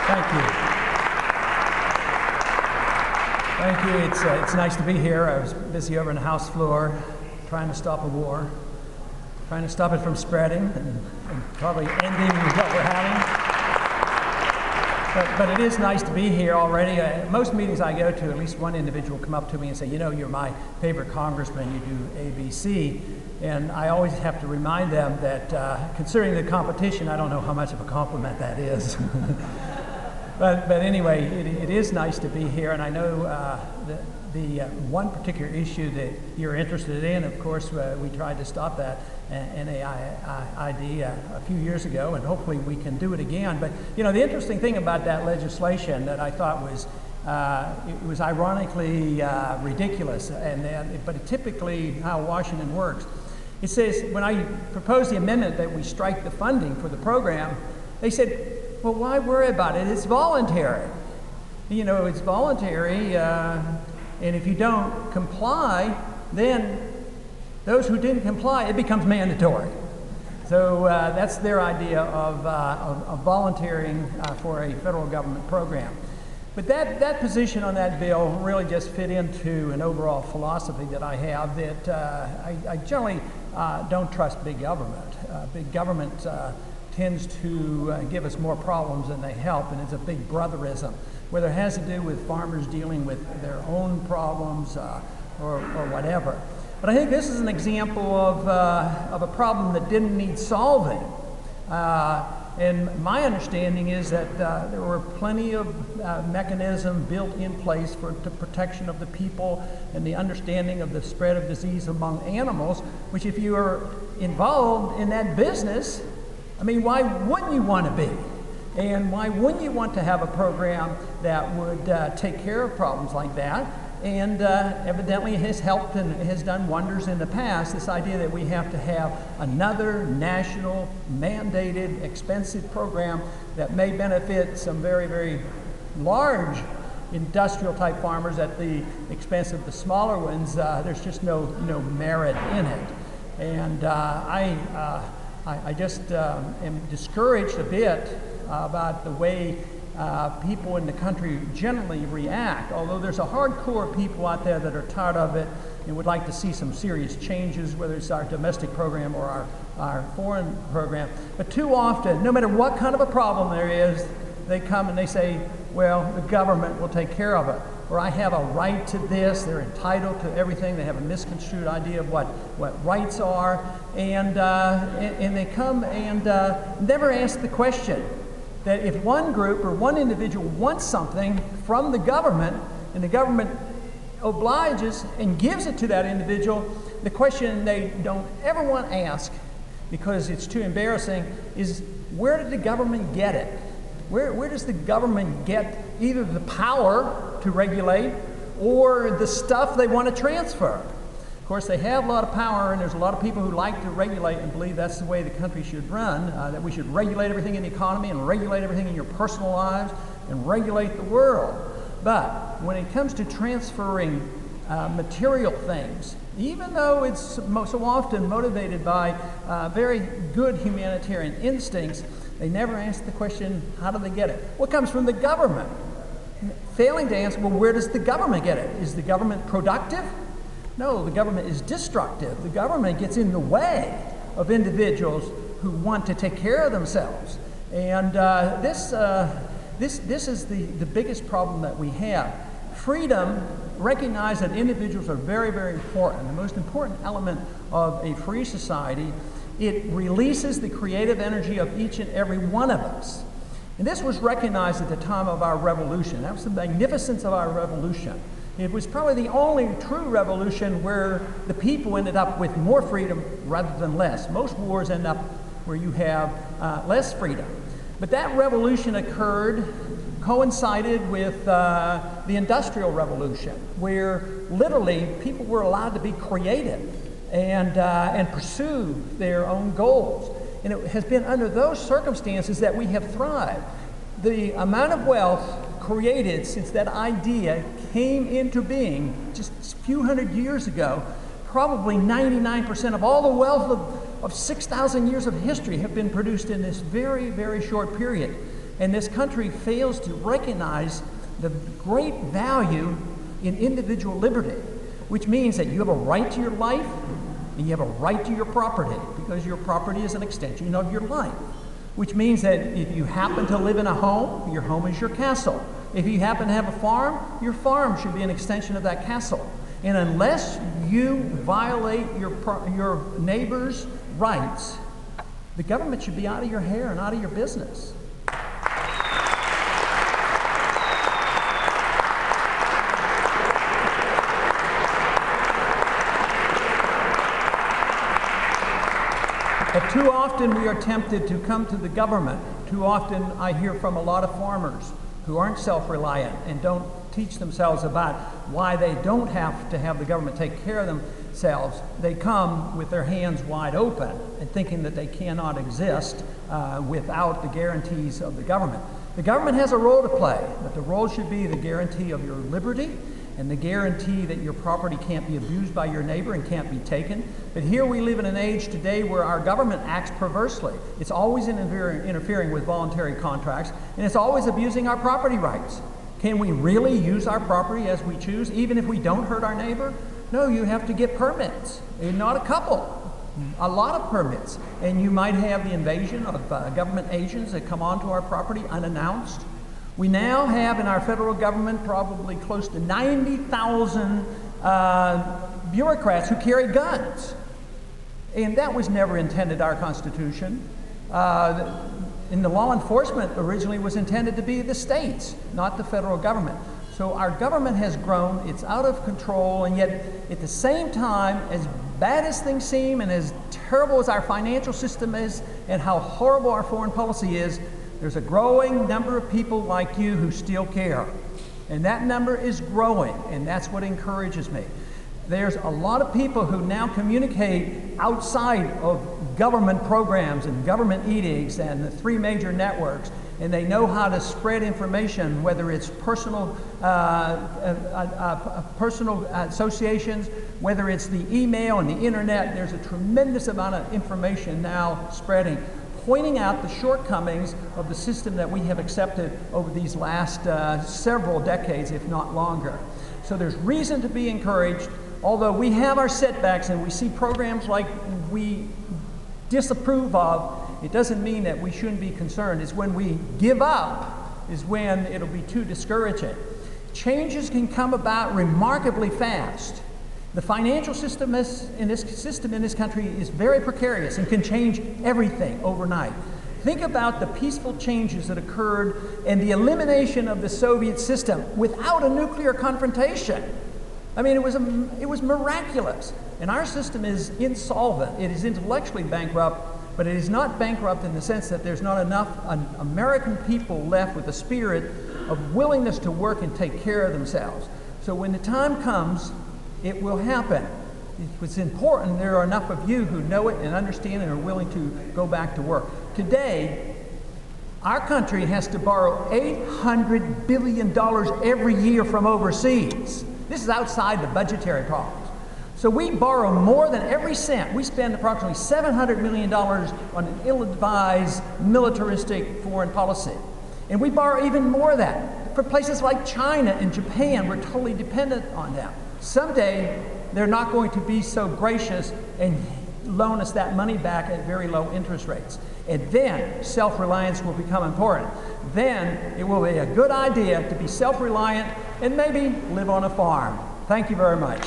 Thank you. Thank you. It's nice to be here. I was busy over on the House floor trying to stop a war, trying to stop it from spreading and probably ending what we're having. But it is nice to be here already. Most meetings I go to, at least one individual will come up to me and say, you know, you're my favorite congressman, you do ABC. And I always have to remind them that considering the competition, I don't know how much of a compliment that is. But anyway, it is nice to be here, and I know the one particular issue that you're interested in, of course, we tried to stop that NAID a few years ago, and hopefully we can do it again. But you know, the interesting thing about that legislation that I thought was it was ironically ridiculous, but typically how Washington works. It says, when I proposed the amendment that we strike the funding for the program, they said, well, why worry about it? It's voluntary. You know, it's voluntary, and if you don't comply, then those who didn't comply, it becomes mandatory. So that's their idea of volunteering for a federal government program. But that position on that bill really just fit into an overall philosophy that I have, that I generally don't trust big government. Big government tends to give us more problems than they help, and it's a big brotherism, whether it has to do with farmers dealing with their own problems or whatever. But I think this is an example of a problem that didn't need solving. And my understanding is that there were plenty of mechanisms built in place for the protection of the people and the understanding of the spread of disease among animals, which if you are involved in that business, I mean, why wouldn't you want to be? And why wouldn't you want to have a program that would take care of problems like that? And evidently has helped and has done wonders in the past, this idea that we have to have another national mandated expensive program that may benefit some very, very large industrial type farmers at the expense of the smaller ones. There's just no merit in it. And I just am discouraged a bit about the way people in the country generally react, although there's a hardcore people out there that are tired of it and would like to see some serious changes, whether it's our domestic program or our foreign program. But too often, no matter what kind of a problem there is, they come and they say, well, the government will take care of it, or I have a right to this. They're entitled to everything. They have a misconstrued idea of what rights are, and they come and never ask the question that if one group or one individual wants something from the government and the government obliges and gives it to that individual, the question they don't ever want to ask, because it's too embarrassing, is where did the government get it? Where does the government get either the power to regulate or the stuff they want to transfer? Of course, they have a lot of power, and there's a lot of people who like to regulate and believe that's the way the country should run, that we should regulate everything in the economy and regulate everything in your personal lives and regulate the world. But when it comes to transferring material things, even though it's so often motivated by very good humanitarian instincts, they never ask the question, how do they get it? What comes from the government? Failing to answer, well, where does the government get it? Is the government productive? No, the government is destructive. The government gets in the way of individuals who want to take care of themselves. And this is the biggest problem that we have. Freedom, recognize that individuals are very, very important. The most important element of a free society. It releases the creative energy of each and every one of us. And this was recognized at the time of our revolution. That was the magnificence of our revolution. It was probably the only true revolution where the people ended up with more freedom rather than less. Most wars end up where you have less freedom. But that revolution coincided with the Industrial Revolution, where literally people were allowed to be creative and pursue their own goals. And it has been under those circumstances that we have thrived. The amount of wealth created since that idea came into being just a few hundred years ago, probably 99% of all the wealth of 6,000 years of history have been produced in this very, very short period. And this country fails to recognize the great value in individual liberty, which means that you have a right to your life and you have a right to your property, because your property is an extension of your life. Which means that if you happen to live in a home, your home is your castle. If you happen to have a farm, your farm should be an extension of that castle. And unless you violate your neighbor's rights, the government should be out of your hair and out of your business. But too often we are tempted to come to the government. Too often I hear from a lot of farmers who aren't self-reliant and don't teach themselves about why they don't have to have the government take care of themselves. They come with their hands wide open and thinking that they cannot exist without the guarantees of the government. The government has a role to play, but the role should be the guarantee of your liberty and the guarantee that your property can't be abused by your neighbor and can't be taken. But here we live in an age today where our government acts perversely. It's always interfering with voluntary contracts, and it's always abusing our property rights. Can we really use our property as we choose, even if we don't hurt our neighbor? No, you have to get permits, and not a couple, a lot of permits. And you might have the invasion of government agents that come onto our property unannounced. We now have in our federal government probably close to 90,000 bureaucrats who carry guns. And that was never intended our Constitution. And the law enforcement originally was intended to be the states, not the federal government. So our government has grown, it's out of control, and yet at the same time, as bad as things seem and as terrible as our financial system is and how horrible our foreign policy is, there's a growing number of people like you who still care. And that number is growing, and that's what encourages me. There's a lot of people who now communicate outside of government programs and government edicts and the three major networks, and they know how to spread information, whether it's personal associations, whether it's the email and the internet. There's a tremendous amount of information now spreading, pointing out the shortcomings of the system that we have accepted over these last several decades, if not longer. So there's reason to be encouraged. Although we have our setbacks and we see programs like we disapprove of, it doesn't mean that we shouldn't be concerned. It's when we give up is when it'll be too discouraging. Changes can come about remarkably fast. The financial system in this country is very precarious and can change everything overnight. Think about the peaceful changes that occurred and the elimination of the Soviet system without a nuclear confrontation. I mean, it was miraculous. And our system is insolvent. It is intellectually bankrupt, but it is not bankrupt in the sense that there's not enough American people left with the spirit of willingness to work and take care of themselves. So when the time comes, it will happen. It's important there are enough of you who know it and understand and are willing to go back to work. Today, our country has to borrow $800 billion every year from overseas. This is outside the budgetary problems. So we borrow more than every cent. We spend approximately $700 million on an ill-advised militaristic foreign policy. And we borrow even more of that. For places like China and Japan, we're totally dependent on them. Someday, they're not going to be so gracious and loan us that money back at very low interest rates. And then self-reliance will become important. Then it will be a good idea to be self-reliant and maybe live on a farm. Thank you very much.